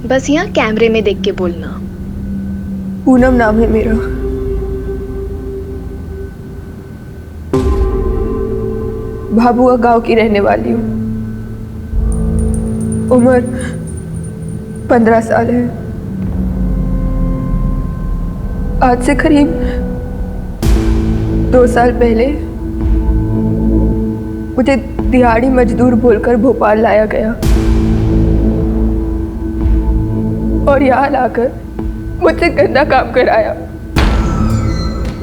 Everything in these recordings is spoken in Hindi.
बस यहाँ कैमरे में देख के बोलना। पूनम नाम है मेरा। भाभुआ गांव की रहने वाली हूँ। उम्र 15 साल है। आज से करीब 2 साल पहले मुझे दिहाड़ी मजदूर बोलकर भोपाल लाया गया और यहाँ लाकर मुझसे गंदा काम कराया,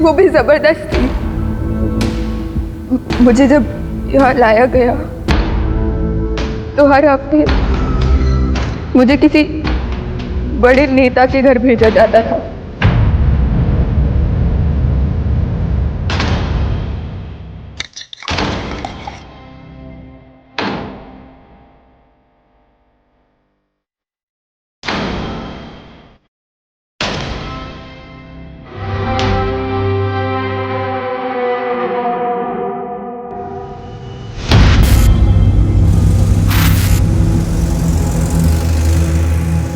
वो भी जबरदस्ती। मुझे जब यहाँ लाया गया तो हर हफ्ते मुझे किसी बड़े नेता के घर भेजा जाता था।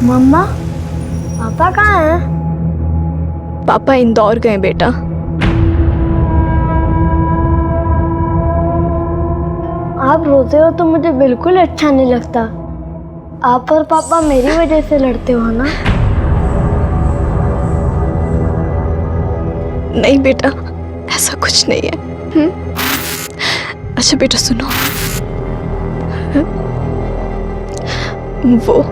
मम्मा, पापा कहाँ हैं? पापा इंदौर गए बेटा। आप रोते हो तो मुझे बिल्कुल अच्छा नहीं लगता। आप और पापा मेरी वजह से लड़ते हो ना? नहीं बेटा, ऐसा कुछ नहीं है। अच्छा बेटा सुनो, वो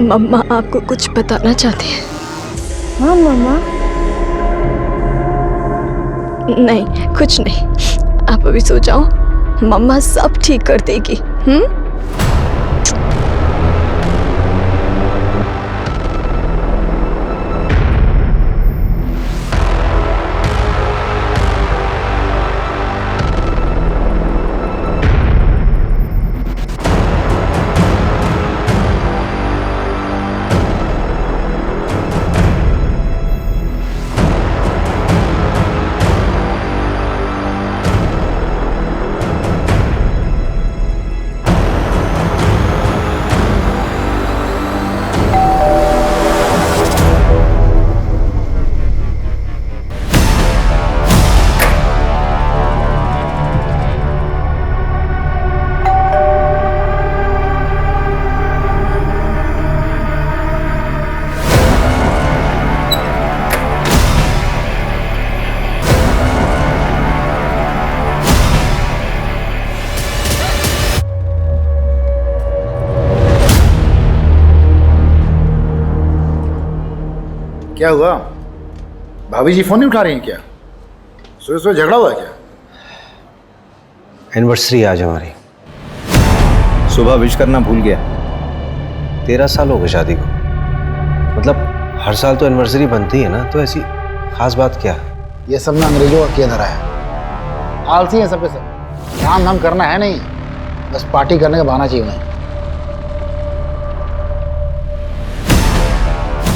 मम्मा आपको कुछ बताना चाहती है। हाँ मम्मा। नहीं कुछ नहीं, आप अभी सो जाओ, मम्मा सब ठीक कर देगी। क्या हुआ? भाभी जी फोन नहीं उठा रही हैं क्या? सुबह सुबह झगड़ा हुआ क्या? एनिवर्सरी आज हमारी। सुबह विश करना भूल गया। 13 साल हो गए शादी को। मतलब हर साल तो एनिवर्सरी बनती है ना, तो ऐसी खास बात क्या है? ये सब ना अंग्रेजों का किया धरा है। आलसी है सब के सब। काम धाम करना है नहीं, बस पार्टी करने का बहाना चाहिए उन्हें।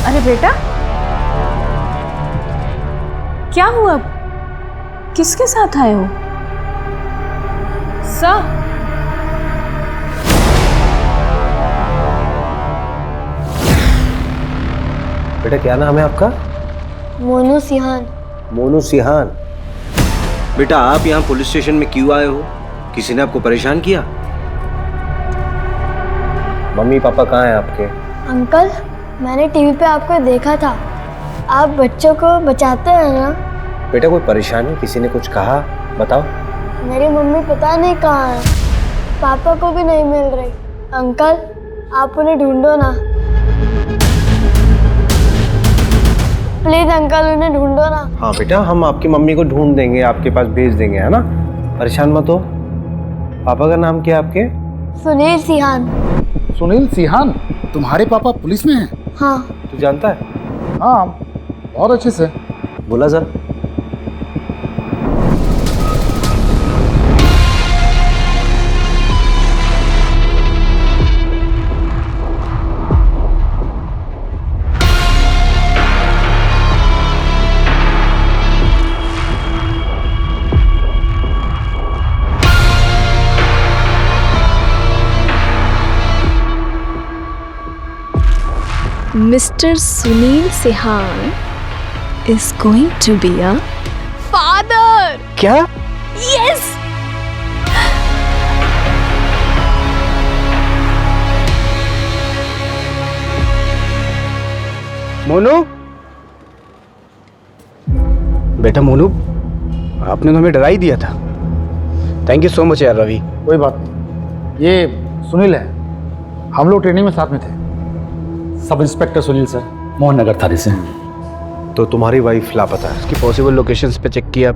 अरे बेटा, क्या हुआ? किसके साथ आए हो? सर, बेटा क्या नाम है आपका? मोनू सिहान। मोनू सिहान। बेटा आप यहाँ पुलिस स्टेशन में क्यों आए हो? किसी ने आपको परेशान किया? मम्मी पापा कहाँ हैं आपके? अंकल, मैंने टीवी पे आपको देखा था। आप बच्चों को बचाते हैं ना? बेटा कोई परेशानी, किसी ने कुछ कहा? बताओ। मेरी मम्मी पता नहीं कहाँ है, पापा को भी नहीं मिल रही। अंकल, आप उन्हें ढूंढो ना प्लीज। अंकल उन्हें ढूंढो ना। हाँ बेटा, हम आपकी मम्मी को ढूंढ देंगे, आपके पास भेज देंगे, है ना? परेशान मत हो। पापा का नाम क्या है आपके? सुनील सिहान। सुनील सिहान? तुम्हारे पापा पुलिस में हैं? हाँ। तू जानता है? हाँ, बहुत अच्छे से। बोला sir. Mr. Sunil Sehan is going to be a father. क्या? Yes. मोनू, बेटा मोनू, आपने तो हमें डरा ही दिया था। थैंक यू सो मच यार रवि। कोई बात नहीं, ये सुनील है, हम लोग ट्रेनिंग में साथ में थे। Sub inspector Sunil sir, Mohan Nagar थाने से। तो तुम्हारी वाइफ लापता है? उसकी पॉसिबल लोकेशंस पे चेक किया,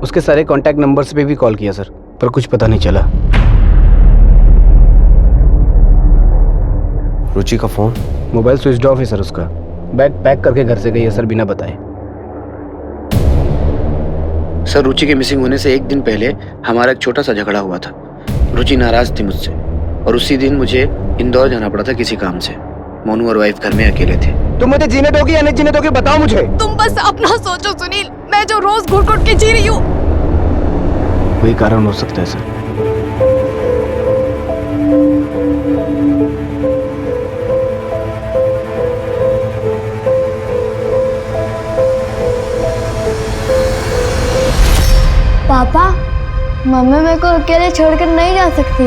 उसके सारे कांटेक्ट नंबर्स पे भी कॉल किया सर, पर कुछ पता नहीं चला। रुचि का फोन? मोबाइल स्विच ऑफ है सर उसका। बैग पैक करके घर से गई है सर, बिना बताए। सर, रुचि के मिसिंग होने से एक दिन पहले हमारा एक छोटा सा झगड़ा हुआ था। रुचि नाराज थी मुझसे और उसी दिन मुझे इंदौर जाना पड़ा था किसी काम से। मोनू और वाइफ घर में अकेले थे। तुम मुझे जीने दोगी या नहीं जीने दोगी, बताओ मुझे। तुम बस अपना सोचो सुनील, मैं जो रोज घुट घुट के जी रही हूँ। वही कारण हो सकता है सर। पापा, मम्मी मेरे को अकेले छोड़कर नहीं जा सकती।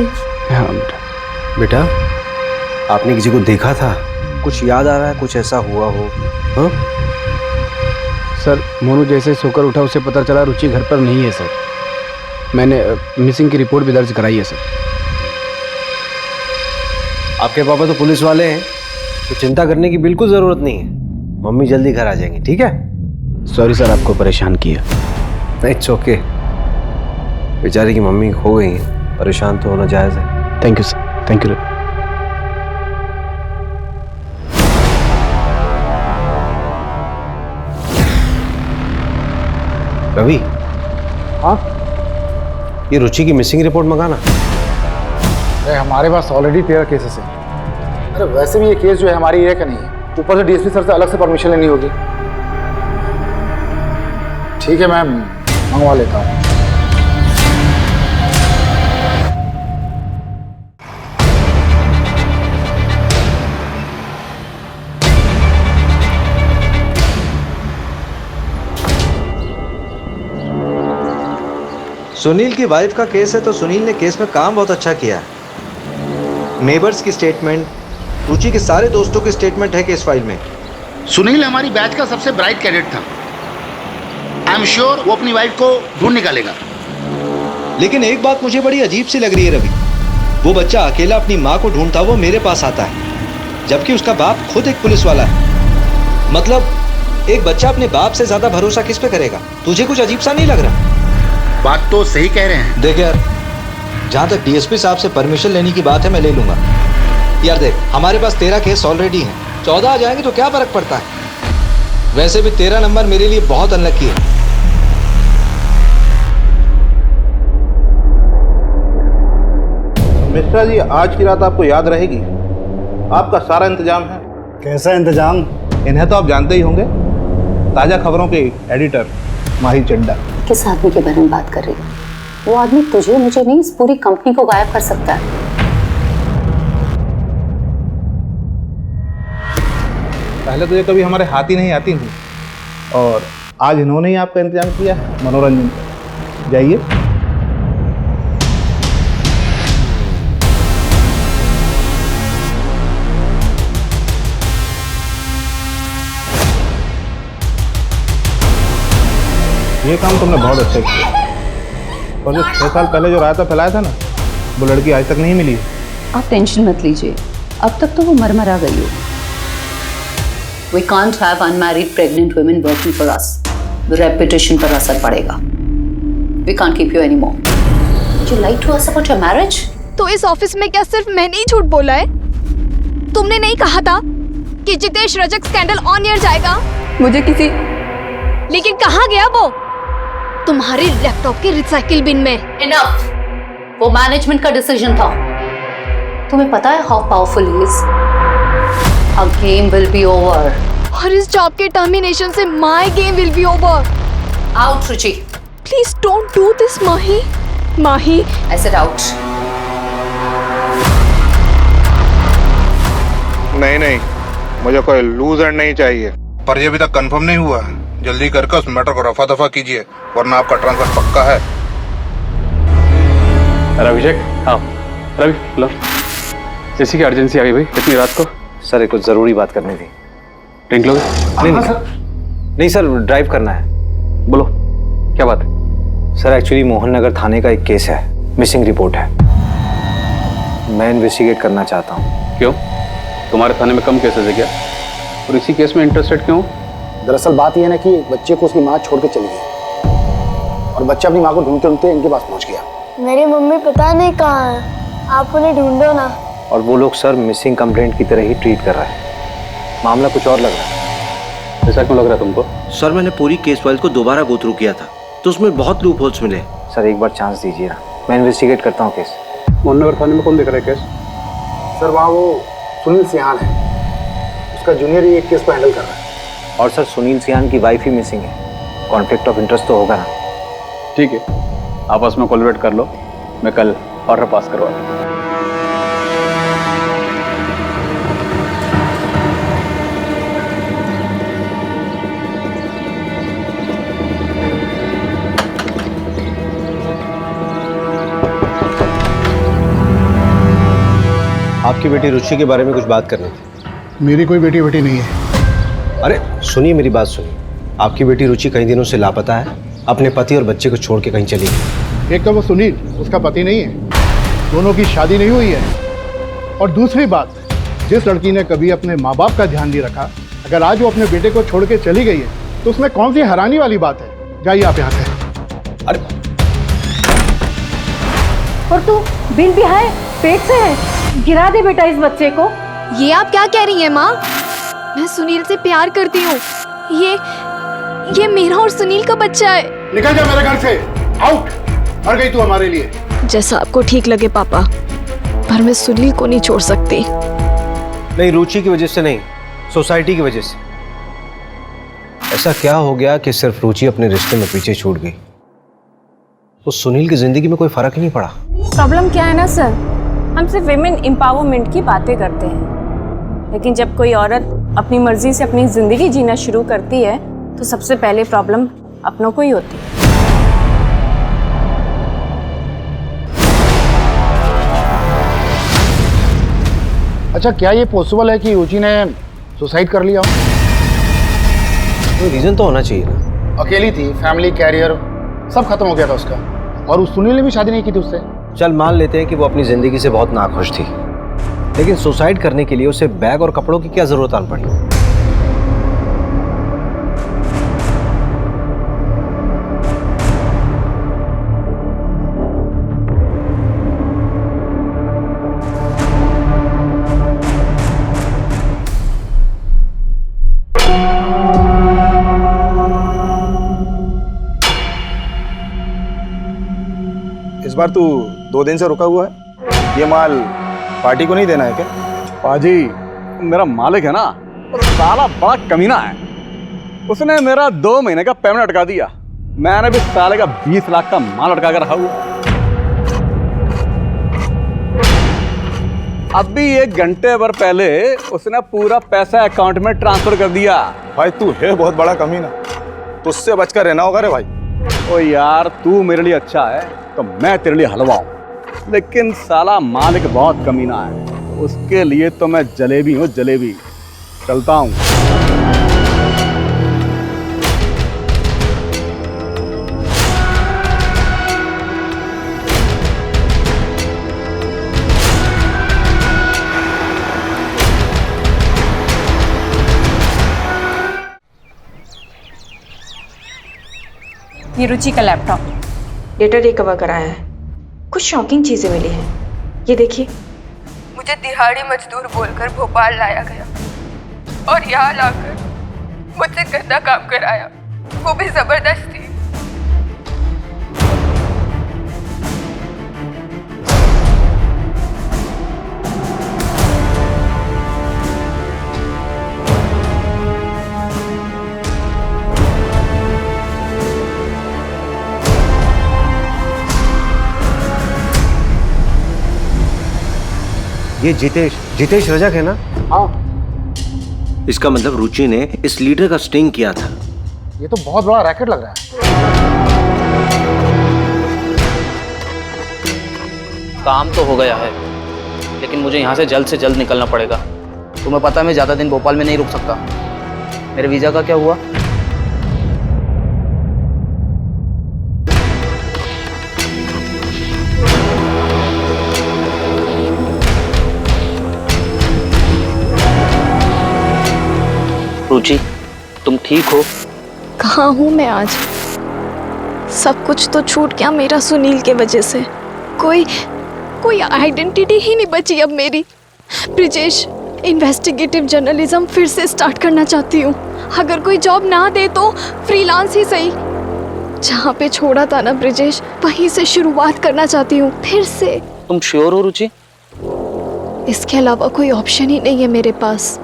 हाँ बेटा। बेटा, आपने किसी को देखा था? कुछ याद आ रहा है? कुछ ऐसा हुआ हो? हाँ सर, मोनू जैसे सोकर उठा उसे पता चला रुचि घर पर नहीं है सर। मैंने मिसिंग की रिपोर्ट भी दर्ज कराई है सर। आपके पापा तो पुलिस वाले हैं, तो चिंता करने की बिल्कुल जरूरत नहीं है। मम्मी जल्दी घर आ जाएंगी, ठीक है? सॉरी सर, आपको परेशान किया। It's okay. बेचारी की मम्मी खो गई है, परेशान तो होना जायज़ है। Thank you sir, thank you. Ravi, हाँ, ये रुचि की मिसिंग रिपोर्ट मंगाना। अरे हमारे पास ऑलरेडी 13 केसेस हैं। अरे वैसे भी ये केस जो है हमारी एरिया का नहीं है, ऊपर से डीएसपी सर से अलग से परमिशन लेनी होगी। ठीक है, मैं मंगवा लेता हूँ। सुनील की वाइफ का केस है तो सुनील ने केस में काम बहुत अच्छा किया है। नेबर्स की स्टेटमेंट, रुचि के सारे दोस्तों की स्टेटमेंट है केस फाइल में। सुनील हमारी बैच का सबसे ब्राइट कैडेट था। आई एम श्योर वो अपनी वाइफ को ढूंढ निकालेगा। लेकिन एक बात मुझे बड़ी अजीब सी लग रही है रवि, वो बच्चा अकेला अपनी माँ को ढूंढता वो मेरे पास आता है, जबकि उसका बाप खुद एक पुलिस वाला है। मतलब एक बच्चा अपने बाप से ज्यादा भरोसा किस पे करेगा? तुझे कुछ अजीब सा नहीं लग रहा? बात तो सही कह रहे हैं। देख यार, जहां तक डीएसपी साहब से परमिशन लेने की बात है मैं ले लूंगा। यार देख, हमारे पास 13 केस ऑलरेडी हैं, 14 आ जाएंगे तो क्या फर्क पड़ता है? वैसे भी 13 नंबर मेरे लिए बहुत अनलकी है। मिश्रा जी, आज की रात आपको याद रहेगी। आपका सारा इंतजाम है। कैसा इंतजाम? इन्हें तो आप जानते ही होंगे, ताज़ा खबरों के एडिटर माही चड्डा। किस आदमी के बारे में बात कर रही है? वो आदमी तुझे मुझे नहीं, इस पूरी कंपनी को गायब कर सकता है। पहले तो ये कभी हमारे हाथ ही नहीं आती थी, और आज इन्होंने ही आपका इंतजाम किया है मनोरंजन का। जाइए। ये काम तुमने बहुत अच्छा किया, और जो 6 साल पहले जो रायता फैलाया था ना, वो लड़की आज तक नहीं मिली। आप टेंशन मत लीजिए, अब तक तो वो मर गई हो। We can't have unmarried pregnant women working for us. The reputation पर असर पड़ेगा। We can't keep you anymore. Did you lie to us about your marriage? तो इस ऑफिस में क्या सिर्फ मैंने ही झूठ बोला है? तुमने नहीं कहा था कि Jitesh Rajak scandal on air जाएगा? मुझे किसी लेकिन कहाँ गया वो? तुम्हारे लैपटॉप के रिसाइकिल बिन में। Enough. वो मैनेजमेंट का डिसीजन था। तुम्हें पता है how powerful he is? Our game will be over. और इस जॉब के टर्मिनेशन से my game will be over. Out, Ruchi. Please don't do this, Mahi. Mahi. I said out. नहीं, मुझे कोई लूजर नहीं चाहिए। पर ये अभी तक कंफर्म नहीं हुआ। जल्दी करके उस मैटर को रफा दफा कीजिए, वरना आपका ट्रांसफर पक्का है। अभिषेक, हाँ रवि, लो जैसी की अर्जेंसी आ गई भाई इतनी रात को। सर एक कुछ ज़रूरी बात करनी थी। ड्रिंक लोगे? नहीं सर, ड्राइव करना है। बोलो क्या बात है? सर एक्चुअली मोहन नगर थाने का एक केस है, मिसिंग रिपोर्ट है। मैं इन्वेस्टिगेट करना चाहता हूँ। क्यों, तुम्हारे थाने में कम केसेस है क्या? और इसी केस में इंटरेस्टेड क्यों? दरअसल बात यह है ना कि बच्चे को उसकी माँ छोड़ के चली गई और बच्चा अपनी माँ को ढूंढते ढूंढते इनके पास पहुंच गया। मेरी मम्मी पता नहीं कहाँ है, आप उन्हें ढूंढो ना। और वो लोग सर मिसिंग कंप्लेंट की तरह ही ट्रीट कर रहे हैं। मामला कुछ और लग रहा है। ऐसा क्यों लग रहा है तुमको? सर मैंने पूरी केस फाइल को दोबारा गो थ्रू किया था, तो उसमें बहुत लूप होल्स मिले। सर एक बार चांस दीजिए ना, मैं इन्वेस्टिगेट करता हूँ केस। मोहन नगर थाने में कौन देख रहा है केस? सर वहाँ वो सुनील सियान है, उसका जूनियर ही एक केस को हैंडल कर रहा है। और सर सुनील सियान की वाइफ ही मिसिंग है, कॉन्फ्लिक्ट ऑफ इंटरेस्ट तो होगा ना। ठीक है, आपस में कोलैबोरेट कर लो, मैं कल ऑर्डर पास करवा दूँ। आपकी बेटी रुचि के बारे में कुछ बात करनी थी। मेरी कोई बेटी नहीं है। अरे सुनिए मेरी बात सुनिए, आपकी बेटी रुचि कई दिनों से लापता है, अपने पति और बच्चे को छोड़ के कहीं चली गई। एक तो वो सुनील उसका पति नहीं है, दोनों की शादी नहीं हुई है। और दूसरी बात, जिस लड़की ने कभी अपने माँ बाप का ध्यान नहीं रखा, अगर आज वो अपने बेटे को छोड़ के चली गई है तो उसमें कौन सी हैरानी वाली बात है? जाइए आप यहाँ से। अरे और तू बिल भी है, पेट से है, गिरा दे बेटा इस बच्चे को। ये आप क्या कह रही हैं माँ? मैं सुनील से प्यार करती हूँ। ये मेरा और सुनील का बच्चा है। निकल जा मेरे घर से, आउट। मर गई तू हमारे लिए। जैसा आपको ठीक लगे पापा, पर मैं सुनील को नहीं छोड़ सकती। नहीं, रुचि की वजह से नहीं, सोसाइटी की वजह से। ऐसा क्या हो गया कि सिर्फ रुचि अपने रिश्ते में पीछे छूट गई? तो सुनील की जिंदगी में कोई फर्क ही नहीं पड़ा। प्रॉब्लम क्या है ना सर, हम सिर्फ विमेन एम्पावरमेंट की बातें करते हैं, लेकिन जब कोई औरत अपनी मर्जी से अपनी जिंदगी जीना शुरू करती है तो सबसे पहले प्रॉब्लम अपनों को ही होती है। अच्छा, क्या ये पॉसिबल है कि रुचि ने सुसाइड कर लिया? कोई रीजन तो होना चाहिए ना। अकेली थी, फैमिली, कैरियर सब खत्म हो गया था उसका, और उस सुनील ने भी शादी नहीं की थी उससे। चल मान लेते हैं कि वो अपनी जिंदगी से बहुत नाखुश थी, लेकिन सुसाइड करने के लिए उसे बैग और कपड़ों की क्या जरूरत आन पड़ी? इस बार तू 2 दिन से रुका हुआ है, ये माल पार्टी को नहीं देना है क्या? पाजी, मेरा मालिक है ना, वो साला बड़ा कमीना है। उसने मेरा 2 महीने का पेमेंट अटका दिया। मैंने भी साले का 20 लाख का माल अटका कर रखा हुआ। अभी 1 घंटे भर पहले उसने पूरा पैसा अकाउंट में ट्रांसफर कर दिया। भाई तू है बहुत बड़ा कमीना, तुझसे बचकर रहना होगा रे भाई। ओ यार, तू मेरे लिए अच्छा है तो मैं तेरे लिए हलवा हूं, लेकिन साला मालिक बहुत कमीना है, उसके लिए तो मैं जलेबी हूँ, जलेबी। चलता हूँ। ये रुचि का लैपटॉप, डेटा रिकवर कराया है, कुछ शॉकिंग चीजें मिली हैं। ये देखिए। मुझे दिहाड़ी मजदूर बोलकर भोपाल लाया गया और यहाँ लाकर मुझसे गंदा काम कराया, वो भी जबरदस्ती। ये जितेश रजक है ना? हाँ। इसका मतलब रुचि ने इस लीडर का स्टिंग किया था। ये तो बहुत बड़ा रैकेट लग रहा है। काम तो हो गया है, लेकिन मुझे यहाँ से जल्द निकलना पड़ेगा। तुम्हें पता है मैं ज़्यादा दिन भोपाल में नहीं रुक सकता। मेरे वीज़ा का क्या हुआ? रुचि, तुम ठीक हो? कहाँ हूँ मैं आज? सब कुछ तो छूट गया मेरा सुनील के वजह से। कोई आइडेंटिटी ही नहीं बची अब मेरी। ब्रिजेश, इन्वेस्टिगेटिव जर्नलिज्म फिर से स्टार्ट करना चाहती हूँ। अगर कोई जॉब ना दे तो फ्रीलांस ही सही। जहाँ पे छोड़ा था ना ब्रिजेश, वहीं से शुरुआत करना चाहती हूँ फिर से। तुम श्योर हो रुचि? इसके अलावा कोई ऑप्शन ही नहीं है मेरे पास।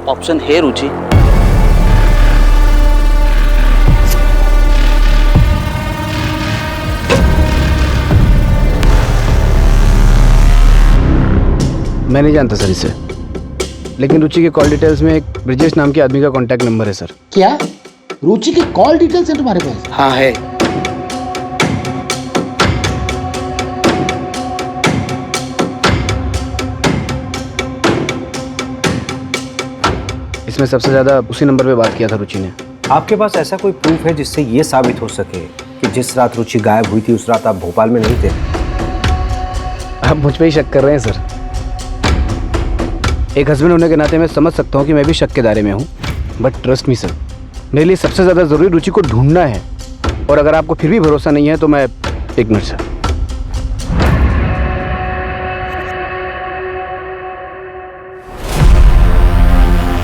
ऑप्शन है रुचि। मैं नहीं जानता सर इसे, लेकिन रुचि के कॉल डिटेल्स में एक ब्रिजेश नाम के आदमी का कांटेक्ट नंबर है सर। क्या रुचि की कॉल डिटेल्स है तुम्हारे पास? हाँ है। इसमें सबसे ज्यादा उसी नंबर पे बात किया था रुचि ने। आपके पास ऐसा कोई प्रूफ है जिससे ये साबित हो सके कि जिस रात रुचि गायब हुई थी उस रात आप भोपाल में नहीं थे? आप मुझ पे ही शक कर रहे हैं सर। एक हस्बैंड होने के नाते मैं समझ सकता हूँ कि मैं भी शक के दायरे में हूँ, बट ट्रस्ट मी सर, मेरे लिए सबसे ज़्यादा ज़रूरी रुचि को ढूंढना है। और अगर आपको फिर भी भरोसा नहीं है तो मैं एक मिनट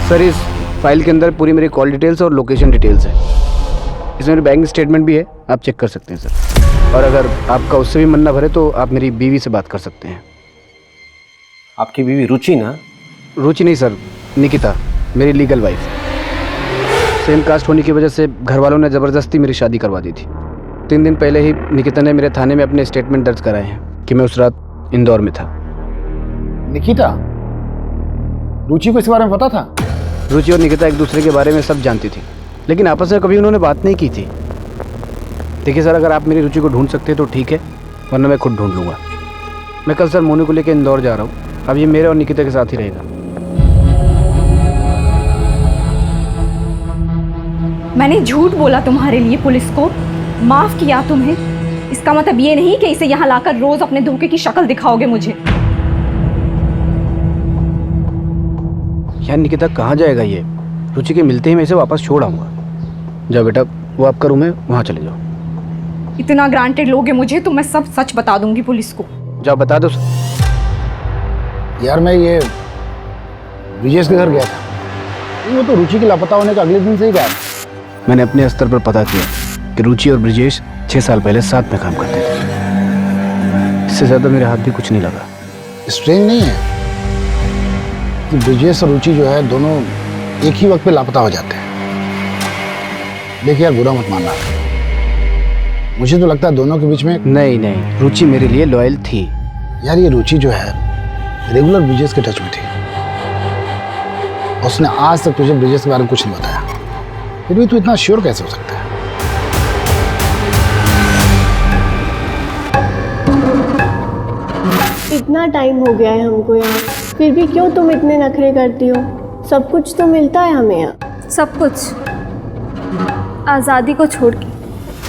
सर, इस फाइल के अंदर पूरी मेरी कॉल डिटेल्स और लोकेशन डिटेल्स है। इसमें मेरी बैंक स्टेटमेंट भी है, आप चेक कर सकते हैं सर। और अगर आपका उससे भी मन ना भरे तो आप मेरी बीवी से बात कर सकते हैं। आपकी बीवी रुचि ना? रुचि नहीं सर, निकिता, मेरी लीगल वाइफ। सेम कास्ट होने की वजह से घर वालों ने ज़बरदस्ती मेरी शादी करवा दी थी। 3 दिन पहले ही निकिता ने मेरे थाने में अपने स्टेटमेंट दर्ज कराए हैं कि मैं उस रात इंदौर में था। निकिता, रुचि को इस बारे में पता था? रुचि और निकिता एक दूसरे के बारे में सब जानती थी, लेकिन आपस में कभी उन्होंने बात नहीं की थी। देखिए सर, अगर आप मेरी रुचि को ढूंढ सकते हैं तो ठीक है, वरना मैं खुद ढूंढ लूँगा। मैं कल सर मोनू को लेकर इंदौर जा रहा हूँ। अब ये मेरे और निकिता के साथ ही रहेगा। मैंने झूठ बोला तुम्हारे लिए, पुलिस को माफ किया तुम्हें। इसका मतलब ये नहीं कि इसे यहाँ लाकर रोज अपने धोखे की शक्ल दिखाओगे मुझे। यार निकिता कहाँ जाएगा ये? रुचि के मिलते ही मैं इसे वापस छोड़ आऊँगा। जाओ बेटा, वो आपका रूम है, वहाँ चले जाओ। इतना ग्रांटेड लोगे मुझे तो मैं सब सच बता दूंगी पुलिस को। जाओ बता दो। यार मैं ये ब्रिजेश के घर गया था, वो तो रुचि के लापता होने का अगले दिन से ही गया। मैंने अपने स्तर पर पता किया कि रुचि और ब्रिजेश 6 साल पहले साथ में काम करते थे। इससे ज़्यादा मेरे हाथ भी कुछ नहीं लगा। स्ट्रेंज नहीं है कि ब्रिजेश और रुचि जो है दोनों एक ही वक्त पे लापता हो जाते हैं। देखिए यार, बुरा मत मानना, मुझे तो लगता है दोनों के बीच में। नहीं, रुचि मेरे लिए लॉयल थी। यार ये रुचि जो है रेगुलर ब्रिजेश के टच में थी। उसने आज तक तुझे ब्रिजेश के बारे में कुछ नहीं बताया, फिर भी तू इतना श्योर कैसे हो सकता है? इतना टाइम हो गया है हमको यहाँ, फिर भी क्यों तुम इतने नखरे करती हो? सब कुछ तो मिलता है हमें यहाँ। सब कुछ आज़ादी को छोड़ के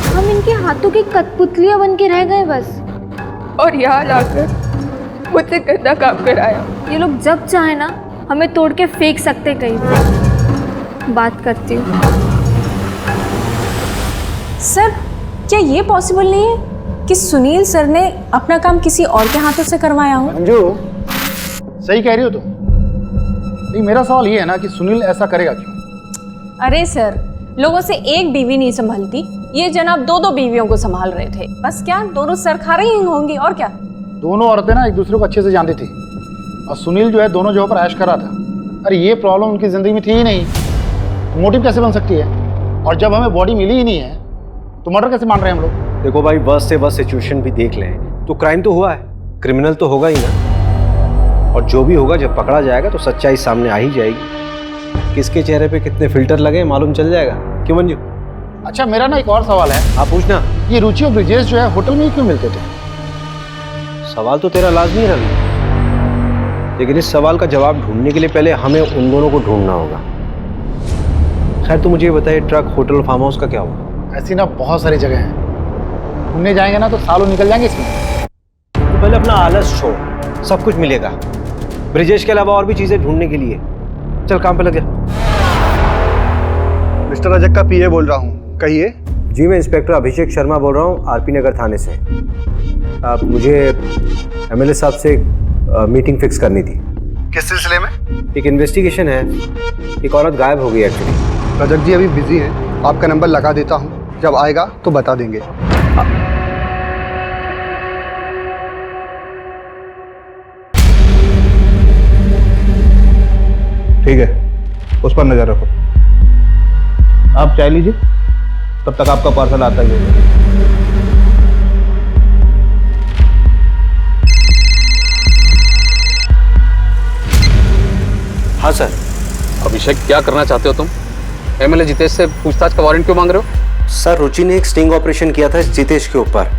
हम इनके हाथों की कठपुतलियाँ बन के रह गए बस। और यहाँ लाकर मुझसे गंदा काम कराया। ये लोग जब चाहे ना हमें तोड़ के फेंक सकते कहीं भी। बात करती हूँ। सर, क्या ये पॉसिबल नहीं है कि सुनील सर ने अपना काम किसी और के हाथों से करवाया हो? अंजू, सही कह रही हो तुम। नहीं, मेरा सवाल ये है ना कि सुनील ऐसा करेगा क्यों? अरे सर, लोगों से एक बीवी नहीं संभलती, ये जनाब 2-2 बीवियों को संभाल रहे थे। बस क्या दोनों सर खा रही होंगी और क्या? दोनों औरतें ना एक दूसरे को अच्छे से जानती थी, और सुनील जो है दोनों जगह पर ऐश कर रहा था। अरे ये प्रॉब्लम उनकी जिंदगी में थी ही नहीं, मोटिव कैसे बन सकती है? और जब हमें बॉडी मिली ही नहीं है तो मर्डर कैसे मान रहे हैं हम लोग? देखो भाई, वर्स्ट से वर्स्ट सिचुएशन भी देख लें तो क्राइम तो हुआ है, क्रिमिनल तो होगा ही ना। और जो भी होगा, जब पकड़ा जाएगा तो सच्चाई सामने आ ही जाएगी। किसके चेहरे पे कितने फिल्टर लगे मालूम चल जाएगा। क्यों मंजू? अच्छा मेरा ना एक और सवाल है। आप पूछना। ये रुचि और ब्रिजेश जो है होटल में ही क्यों मिलते थे? सवाल तो तेरा लाजमी है रवि, लेकिन इस सवाल का जवाब ढूंढने के लिए पहले हमें उन दोनों को ढूंढना होगा। खैर तू मुझे ये बताइए, ट्रक, होटल, फार्म हाउस का क्या हुआ? ऐसी ना बहुत सारी जगह हैं, घूमने जाएंगे ना तो सालों निकल जाएंगे इसमें। तो पहले अपना आलस छोड़, सब कुछ मिलेगा। ब्रिजेश के अलावा और भी चीजें ढूंढने के लिए। चल काम पे लग जा। मिस्टर रजक का पीए बोल रहा हूँ, कहिए। जी मैं इंस्पेक्टर अभिषेक शर्मा बोल रहा हूँ, आरपी नगर थाने से। आप मुझे एमएलए साहब से मीटिंग फिक्स करनी थी। किस सिलसिले में? एक इन्वेस्टिगेशन है, एक औरत गायब हो गई एक्चुअली। रजक जी अभी बिजी हैं, आपका नंबर लगा देता हूँ, जब आएगा तो बता देंगे। ठीक है, उस पर नजर रखो। आप चाय लीजिए, तब तक आपका पार्सल आता ही होगा। हाँ सर। अभिषेक क्या करना चाहते हो तुम? एमएलए जितेश से पूछताछ का वारंट क्यों मांग रहे हो? सर रुचि ने एक स्टिंग ऑपरेशन किया था जितेश के ऊपर।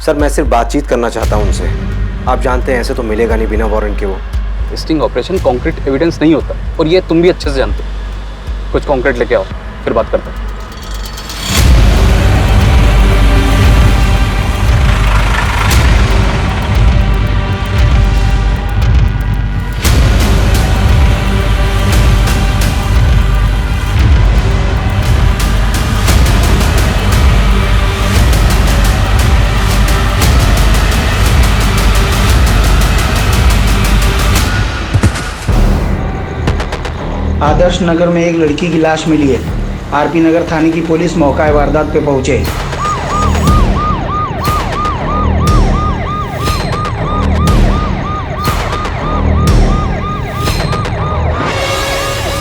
सर मैं सिर्फ बातचीत करना चाहता हूँ उनसे। आप जानते हैं ऐसे तो मिलेगा नहीं बिना वारंट के। वो स्टिंग ऑपरेशन कॉन्क्रीट एविडेंस नहीं होता, और ये तुम भी अच्छे से जानते हो। कुछ कॉन्क्रीट लेके आओ, फिर बात करते हैं। आदर्श नगर में एक लड़की की लाश मिली है। आरपी नगर थाने की पुलिस मौका वारदात पे पहुंचे।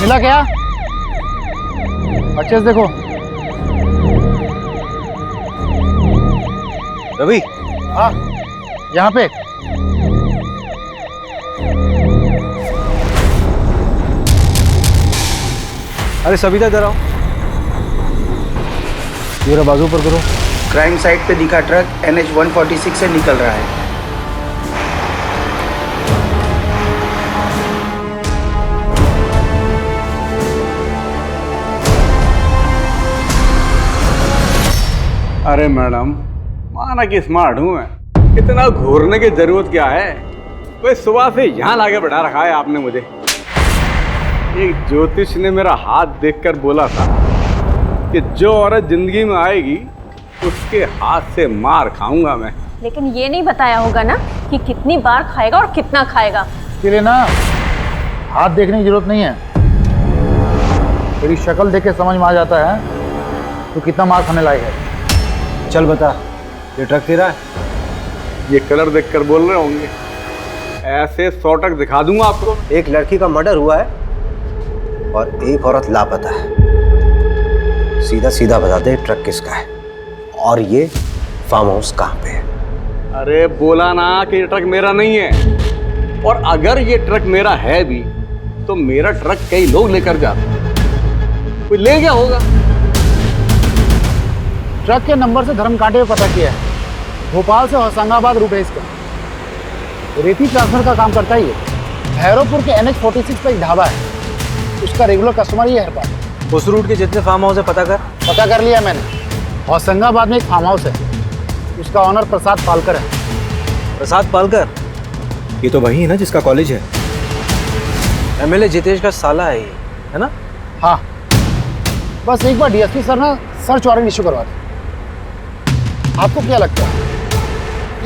मिला क्या? अच्छे से देखो। रवि। हाँ यहाँ पे। अरे सविता इधर आओ, मेरा बाजू पर करो। क्राइम साइट पे दिखा ट्रक NH 146 से निकल रहा है। अरे मैडम, माना कि स्मार्ट हूँ मैं, इतना घूरने की जरूरत क्या है? भाई सुबह से यहाँ लाके बैठा रखा है आपने मुझे। एक ज्योतिष ने मेरा हाथ देखकर बोला था कि जो औरत जिंदगी में आएगी उसके हाथ से मार खाऊंगा मैं। लेकिन ये नहीं बताया होगा ना कि कितनी बार खाएगा और कितना खाएगा। इसके लिए ना हाथ देखने की जरूरत नहीं है, तेरी शक्ल देख के समझ में आ जाता है तो कितना मार खाने लायक है। चल बता, ये ट्रक तेरा है? ये कलर देखकर बोल रहे होंगे, ऐसे 100 ट्रक दिखा दूंगा आपको। एक लड़की का मर्डर हुआ है और एक औरत लापता है। सीधा सीधा बता दे ट्रक किसका है और ये फार्म हाउस कहाँ पे है? अरे बोला ना कि ये ट्रक मेरा नहीं है, और अगर ये ट्रक मेरा है भी तो मेरा ट्रक कई लोग लेकर जाते, कोई ले गया होगा। ट्रक के नंबर से धर्म कांटे पे पता किया है, भोपाल से होशंगाबाद रूट है इसका। रेती ट्रांसफर का काम करता ही है। भैरवपुर के NH 46 पे एक ढाबा है, उसका रेगुलर कस्टमर ही है हर बार। उस रूट के जितने फार्म हाउस है पता कर लिया मैंने। होशंगाबाद में एक फार्म हाउस है, उसका ऑनर प्रसाद पालकर है। प्रसाद पालकर? ये तो वही है ना जिसका कॉलेज है। एमएलए जितेश का साला है ये, है ना? हाँ, बस एक बार DSP सर ना सर्च वारंट इशू करवा दें। आपको क्या लगता है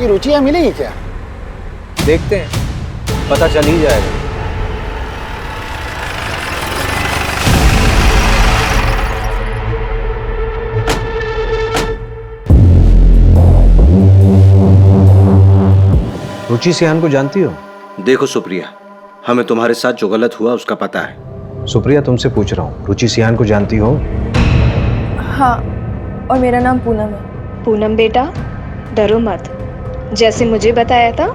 ये रुचि मिलेगी क्या? देखते हैं, पता चल ही जाएगा। रुचि सिहान को जानती हो? देखो सुप्रिया, हमें तुम्हारे साथ जो गलत हुआ उसका पता है। सुप्रिया तुमसे पूछ रहा हूँ, रुचि सिहान को जानती हो? हाँ, और मेरा नाम पूनम है। पूनम बेटा, डरो मत। जैसे मुझे बताया था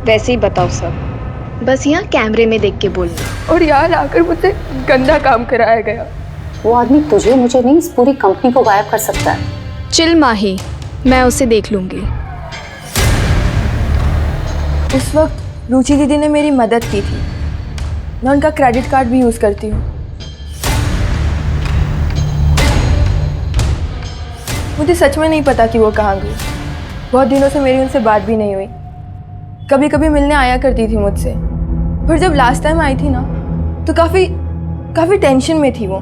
वैसे ही बताओ सब। बस यहाँ कैमरे में देख के बोलना। और यहाँ लाकर मुझसे गंदा काम कराया गया। वो आदमी तुझे मुझे नहीं, इस पूरी कंपनी को गायब कर सकता है। चिल माही, मैं उसे देख लूंगी। उस वक्त रुचि दीदी ने मेरी मदद की थी। मैं उनका क्रेडिट कार्ड भी यूज़ करती हूँ। मुझे सच में नहीं पता कि वो कहाँ गई। बहुत दिनों से मेरी उनसे बात भी नहीं हुई। कभी कभी मिलने आया करती थी मुझसे, पर जब लास्ट टाइम आई थी ना तो काफ़ी टेंशन में थी वो।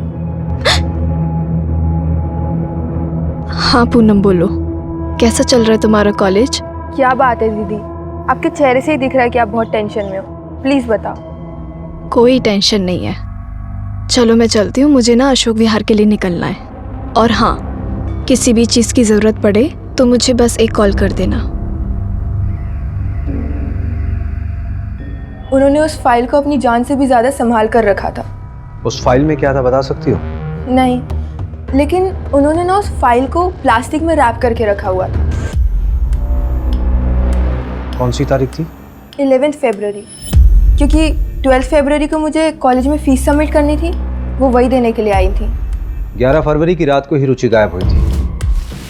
हाँ पूनम बोलो, कैसा चल रहा है तुम्हारा कॉलेज? क्या बात है दीदी, आपके चेहरे से ही दिख रहा है कि आप बहुत टेंशन में हो। प्लीज़ बताओ। कोई टेंशन नहीं है, चलो मैं चलती हूँ, मुझे ना अशोक विहार के लिए निकलना है। और हाँ, किसी भी चीज़ की ज़रूरत पड़े तो मुझे बस एक कॉल कर देना। उन्होंने उस फाइल को अपनी जान से भी ज़्यादा संभाल कर रखा था। उस फाइल में क्या था बता सकती हो? नहीं, लेकिन उन्होंने ना उस फाइल को प्लास्टिक में रैप करके रखा हुआ था। कौन सी तारीख थी? 11 फरवरी, क्योंकि 12 फरवरी को मुझे कॉलेज में फ़ीस सबमिट करनी थी, वो वही देने के लिए आई थी। 11 फरवरी की रात को ही रुचि गायब हुई थी।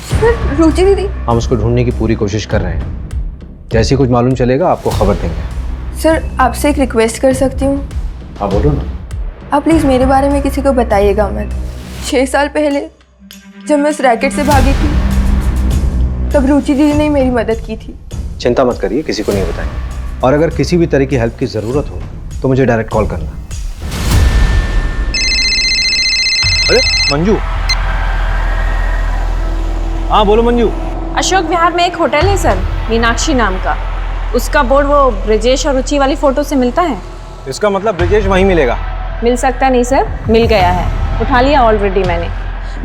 सर, रुचि दीदी? हम उसको ढूंढने की पूरी कोशिश कर रहे हैं। जैसे कुछ मालूम चलेगा आपको खबर देंगे। सर, आपसे एक रिक्वेस्ट कर सकती हूँ? हाँ बोलो ना। आप प्लीज़ मेरे बारे में किसी को बताइएगा मत। 6 साल पहले जब मैं उस रैकेट से भागी थी, तब रुचि दीदी ने मेरी मदद की थी। चिंता मत करिए, किसी को नहीं बताएंगे। और अगर किसी भी तरह की हेल्प की ज़रूरत हो तो मुझे डायरेक्ट कॉल करना। अरे मंजू। हाँ बोलो मंजू। अशोक विहार में एक होटल है सर, मीनाक्षी नाम का। उसका बोर्ड वो ब्रिजेश और रुचि वाली फोटो से मिलता है। इसका मतलब ब्रिजेश वहीं मिलेगा? मिल सकता नहीं सर, मिल गया है, उठा लिया ऑलरेडी मैंने।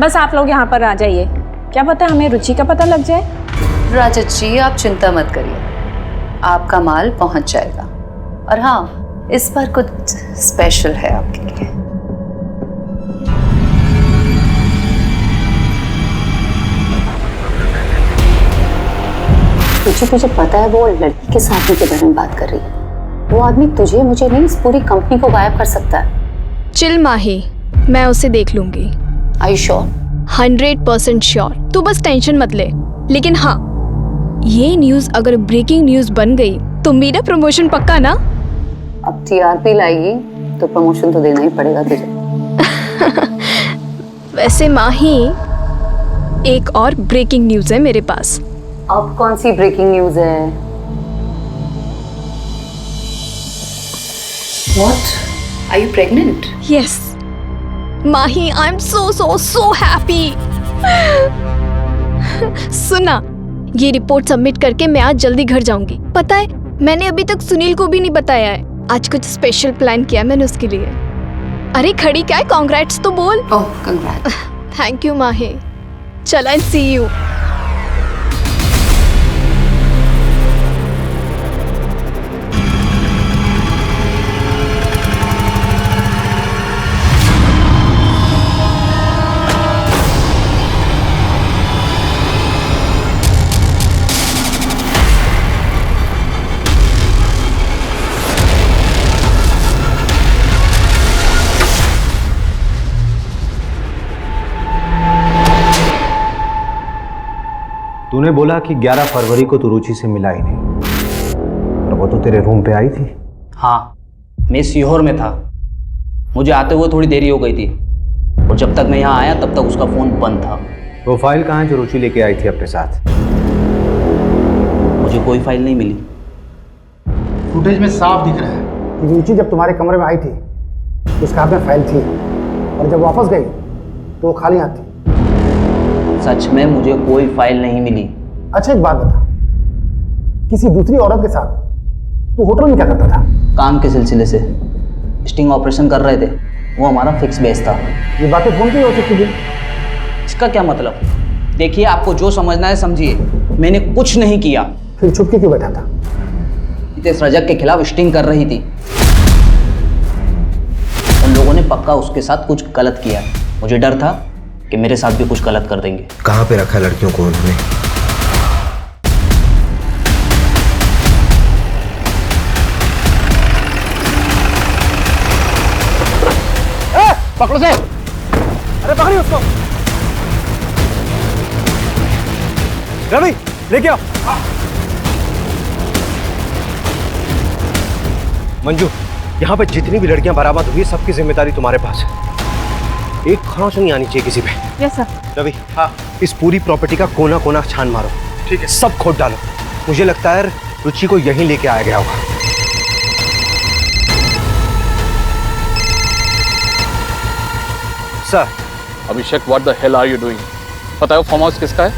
बस आप लोग यहाँ पर आ जाइए, क्या पता हमें रुचि का पता लग जाए। राजत जी आप चिंता मत करिए, आपका माल पहुँच जाएगा। और हाँ, इस बार कुछ स्पेशल है आपके लिए। तुझे पता है वो लड़की के साथ के बारे में बात कर रही है। वो आदमी तुझे मुझे नहीं, इस पूरी कंपनी को गायब कर सकता है। चिल माही, मैं उसे देख लूंगी। Are you sure? 100% श्योर। तू बस टेंशन मत ले। लेकिन हाँ, ये न्यूज़ अगर ब्रेकिंग न्यूज़ बन गई तो मेरा प्रमोशन पक्का ना? अब टीआरपी लाएगी तो प्रमोशन तो देना ही पड़ेगा तुझे। वैसे माही, एक और ब्रेकिंग न्यूज़ है मेरे पास। अब कौन सी ब्रेकिंग न्यूज़ है? What? Are you pregnant? Yes. Mahi, I'm so happy. सुना, ये रिपोर्ट सबमिट करके मैं आज जल्दी घर जाऊंगी। पता है, मैंने अभी तक सुनील को भी नहीं बताया है। आज कुछ स्पेशल प्लान किया मैंने उसके लिए। अरे खड़ी क्या है, कांग्रेट्स तो बोल। ओह कंग्रेट्स। थैंक यू माही। चल, आई सी यू। तूने बोला कि 11 फरवरी को तू रुचि से मिला ही नहीं, और वो तो तेरे रूम पे आई थी। हाँ, मैं सीहोर में था। मुझे आते हुए थोड़ी देरी हो गई थी, और जब तक मैं यहाँ आया तब तक उसका फ़ोन बंद था। वो फाइल कहाँ है जो रुचि लेके आई थी अपने साथ? मुझे कोई फाइल नहीं मिली। फुटेज में साफ दिख रहा है कि रुचि जब तुम्हारे कमरे में आई थी उसके हाथ में फाइल थी, और जब वापस गई तो वो खाली हाथ थी। सच में मुझे कोई फाइल नहीं मिली। अच्छा एक बात बता, किसी दूसरी औरत के साथ तू होटल में क्या करता था? काम के सिलसिले से स्टिंग ऑपरेशन कर रहे थे, वो हमारा फिक्स बेस था। ये बातें फोन पे हो सकती थी। इसका क्या मतलब? देखिए, आपको जो समझना है समझिए, मैंने कुछ नहीं किया। फिर छुप के क्यों बैठा था? इस रजक के खिलाफ स्टिंग कर रही थी। उन लोगों ने पक्का उसके साथ कुछ गलत किया। मुझे डर था कि मेरे साथ भी कुछ गलत कर देंगे। कहाँ पे रखा लड़कियों को उन्होंने? पकड़ो से। अरे पकड़िए उसको। रवि लेके आओ। मंजू, यहाँ पे जितनी भी लड़कियां बरामद हुई सबकी जिम्मेदारी तुम्हारे पास है। एक खरोंच नहीं आनी चाहिए किसी पे। Yes sir. रवि, हाँ, इस पूरी प्रॉपर्टी का कोना कोना छान मारो। ठीक है। सब खोद डालो। मुझे लगता है रुचि को यहीं लेके आया गया होगा। Sir. Abhishek, what the hell are you doing? पता है फार्म हाउस किसका है?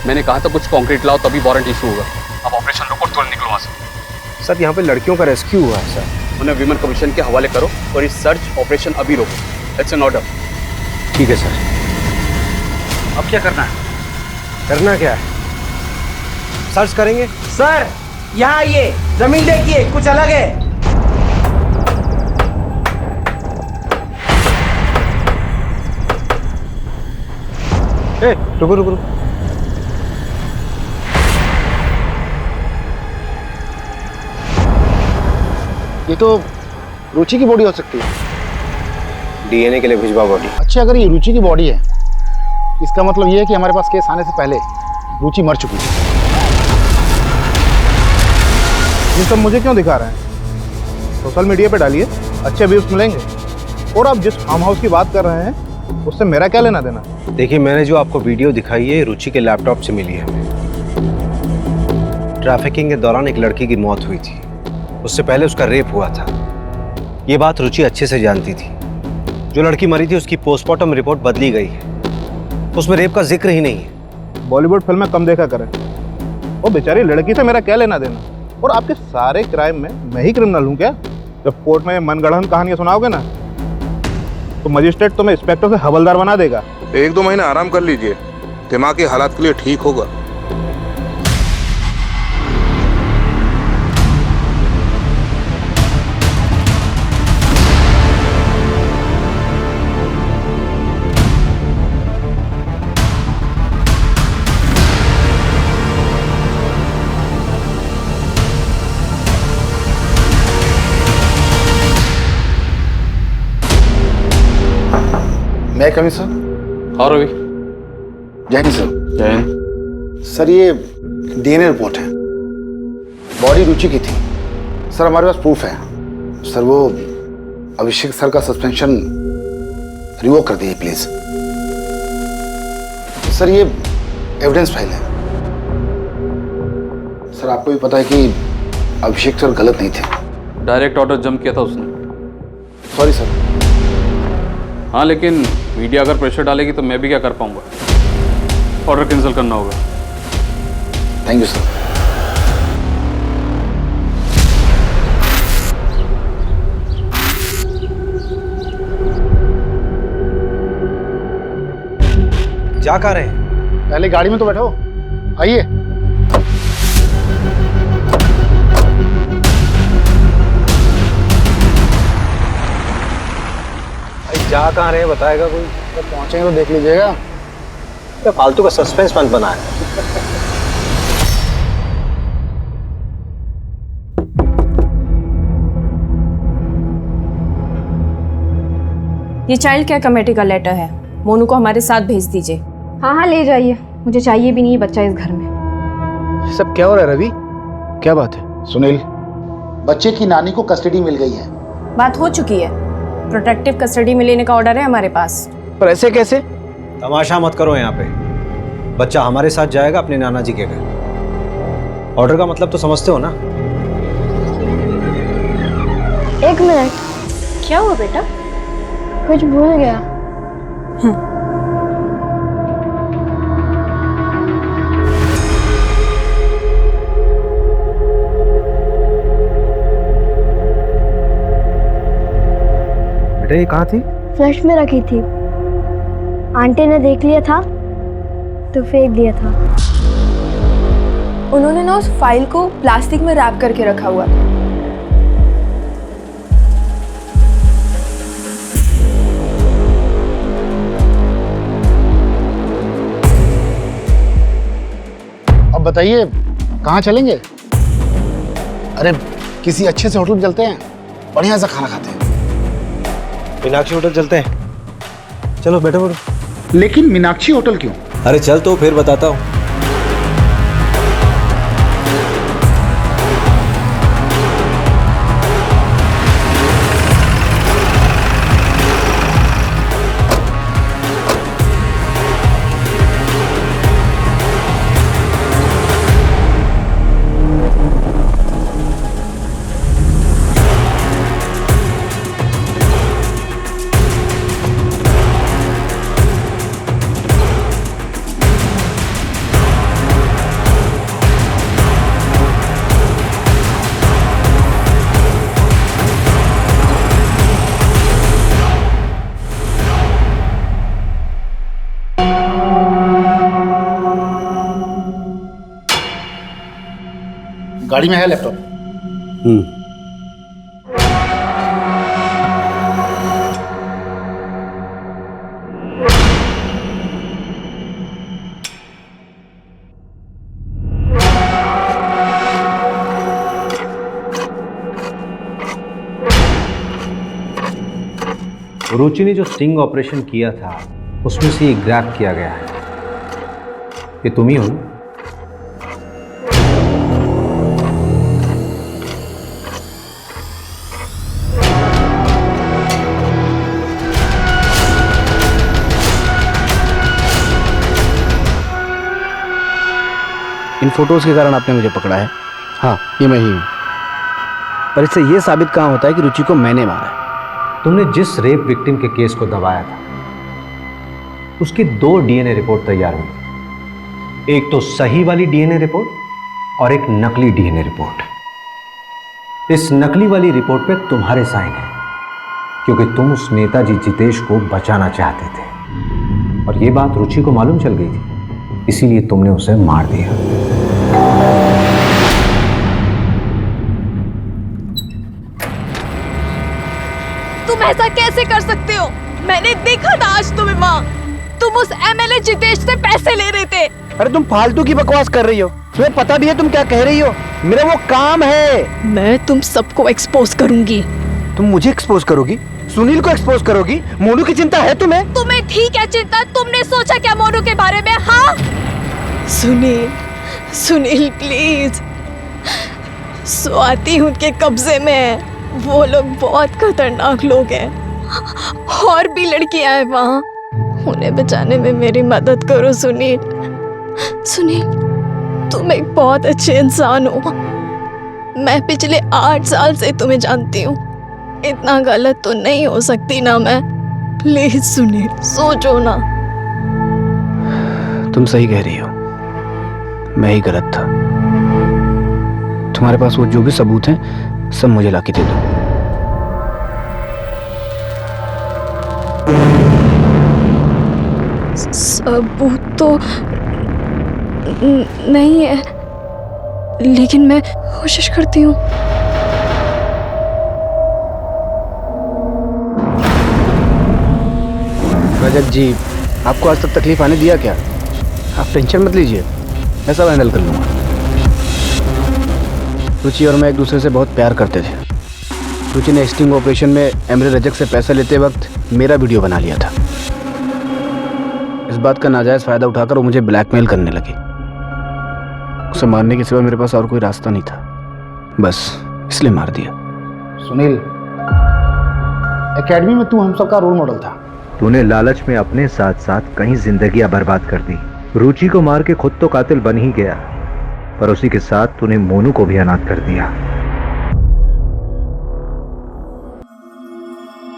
मैंने कहा था कुछ कंक्रीट लाओ तभी वारंट इशू होगा। अब ऑपरेशन रोको, तुरंत निकलो वहां से। सर, यहाँ पे लड़कियों का रेस्क्यू हुआ है सर। उन्हें विमेन कमीशन के हवाले करो और इस सर्च ऑपरेशन अभी रोको। It's an order. ठीक है सर। अब क्या करना है? करना क्या है? सर्च करेंगे। सर यहाँ आइए, जमीन देखिए, कुछ अलग है। ए, रुको रुको रुको। ये तो रुचि की बॉडी हो सकती है। डीएनए के लिए भिजवा बॉडी। अच्छा, अगर ये रुचि की बॉडी है, इसका मतलब ये है कि हमारे पास केस आने से पहले रुचि मर चुकी थी। ये सब मुझे क्यों दिखा रहे हैं? सोशल मीडिया पे डालिए, अच्छे व्यूज मिलेंगे। और आप जिस फार्म हाउस की बात कर रहे हैं उससे मेरा क्या लेना देना? देखिए, मैंने जो आपको वीडियो दिखाई है रुचि के लैपटॉप से मिली है। ट्रैफिकिंग के दौरान एक लड़की की मौत हुई थी। उससे पहले उसका रेप हुआ था। ये बात रुचि अच्छे से जानती थी। जो लड़की मरी थी उसकी पोस्टमार्टम रिपोर्ट बदली गई है। उसमें रेप का जिक्र ही नहीं है। बॉलीवुड फिल्में कम देखा करें। वो बेचारी लड़की से मेरा क्या लेना देना? और आपके सारे क्राइम में मैं ही क्रिमिनल हूँ क्या? जब कोर्ट में मनगढ़ंत कहानियां सुनाओगे ना तो मजिस्ट्रेट तुम्हें इंस्पेक्टर से हवलदार बना देगा। 1-2 महीने आराम कर लीजिए, दिमागी हालात के लिए ठीक होगा। मैं कमी सर। हाँ रवि। जय हिंद सर। जय हिंद। सर, ये डीएनए रिपोर्ट है। बॉडी रुचि की थी सर। हमारे पास प्रूफ है सर। वो अभिषेक सर का सस्पेंशन रिवोक कर दीजिए प्लीज सर। ये एविडेंस फाइल है सर। आपको भी पता है कि अभिषेक सर गलत नहीं थे। डायरेक्ट ऑर्डर जम किया था उसने। Sorry sir. हाँ, लेकिन मीडिया अगर प्रेशर डालेगी तो मैं भी क्या कर पाऊंगा? ऑर्डर कैंसिल करना होगा। Thank you sir. जा कहाँ रहे हैं? पहले गाड़ी में तो बैठो, आइए। जा कहाँ रहे हैं बताएगा कोई? तो पहुंचेंगे तो देख लीजिएगा। तो फालतू का सस्पेंस मत बनाए। ये चाइल्ड केयर कमेटी का लेटर है, मोनू को हमारे साथ भेज दीजिए। हाँ हाँ ले जाइए, मुझे चाहिए भी नहीं है बच्चा इस घर में। सब क्या हो रहा है रवि? क्या बात है? सुनील, बच्चे की नानी को कस्टडी मिल गई है। बात हो चुकी है, प्रोटेक्टिव कस्टडी में लेने का ऑर्डर है हमारे पास। पर ऐसे कैसे? तमाशा मत करो यहाँ पे। बच्चा हमारे साथ जाएगा अपने नाना जी के घर। ऑर्डर का मतलब तो समझते हो ना? एक मिनट। क्या हुआ बेटा? कुछ भूल गया। बेटा ये कहाँ थी? फ्लश में रखी थी। आंटी ने देख लिया था तो फेंक दिया था। उन्होंने ना उस फाइल को प्लास्टिक में रैप करके रखा हुआ था। अब बताइए कहाँ चलेंगे? अरे किसी अच्छे से होटल में चलते हैं, बढ़िया सा खाना खाते हैं। मीनाक्षी होटल चलते हैं। चलो बैठो बैठो। लेकिन मीनाक्षी होटल क्यों? अरे चल तो फिर बताता हूँ। गाड़ी में है लैपटॉप। रुचि ने जो स्टिंग ऑपरेशन किया था उसमें से ये ग्रैब किया गया है। ये तुम ही हो ना? इन फोटोज़ के कारण आपने मुझे पकड़ा है। हाँ, ये मैं ही हूँ। पर इससे ये साबित कहाँ होता है कि रुचि को मैंने मारा है। तुमने जिस रेप विक्टिम के केस को दबाया था उसकी 2 डीएनए रिपोर्ट तैयार हुई थी। एक तो सही वाली डीएनए रिपोर्ट और एक नकली डीएनए रिपोर्ट। इस नकली वाली रिपोर्ट पे तुम्हारे साइन है क्योंकि तुम उस नेताजी जितेश को बचाना चाहते थे और ये बात रुचि को मालूम चल गई थी, इसीलिए तुमने उसे मार दिया। तुम ऐसा कैसे कर सकते हो? मैंने देखा था आज तुम्हें माँ, तुम उस एमएलए जितेश से पैसे ले रहे थे। अरे तुम फालतू की बकवास कर रही हो। तुम्हें पता भी है तुम क्या कह रही हो? मेरा वो काम है। मैं तुम सबको एक्सपोज करूंगी। तुम मुझे एक्सपोज करोगी? सुनील को एक्सपोज करोगी? मोनू की चिंता है तुम्हें? तुम्हें ठीक है चिंता? तुमने सोचा क्या मोनू के बारे में? हाँ सुनील, सुनील प्लीज, स्वाति उनके कब्जे में है। वो लोग बहुत खतरनाक लोग हैं। और भी लड़कियां हैं वहाँ, उन्हें बचाने में मेरी मदद करो सुनील। सुनील, तुम एक बहुत अच्छे इंसान हो। मैं पिछले 8 साल से तुम्हें जानती हूँ। इतना गलत तो नहीं हो सकती ना मैं। प्लीज सुनील, सोचो ना। तुम सही कह रही हो, मैं ही गलत था। तुम्हारे पास वो जो भी सबूत हैं सब मुझे लाके दे दो। सबूत तो नहीं है, लेकिन मैं कोशिश करती हूँ। रजत जी, आपको आज तक तकलीफ आने दिया क्या? आप टेंशन मत लीजिए, मैं सब हैंडल कर लूँगा। रुचि और मैं एक दूसरे से बहुत प्यार करते थे। रुचि ने स्टिंग ऑपरेशन में एमरे रजक से पैसा लेते वक्त मेरा वीडियो बना लिया था। इस बात का नाजायज़ फ़ायदा उठाकर वो मुझे ब्लैकमेल करने लगी। उसे मारने के सिवा मेरे पास और कोई रास्ता नहीं था, बस इसलिए मार दिया। सुनील, एकेडमी में तू हम सबका रोल मॉडल था। तूने लालच में अपने साथ साथ कई जिंदगियां बर्बाद कर दी। रुचि को मार के खुद तो कातिल बन ही गया, पर उसी के साथ तूने मोनू को भी अनाथ कर दिया।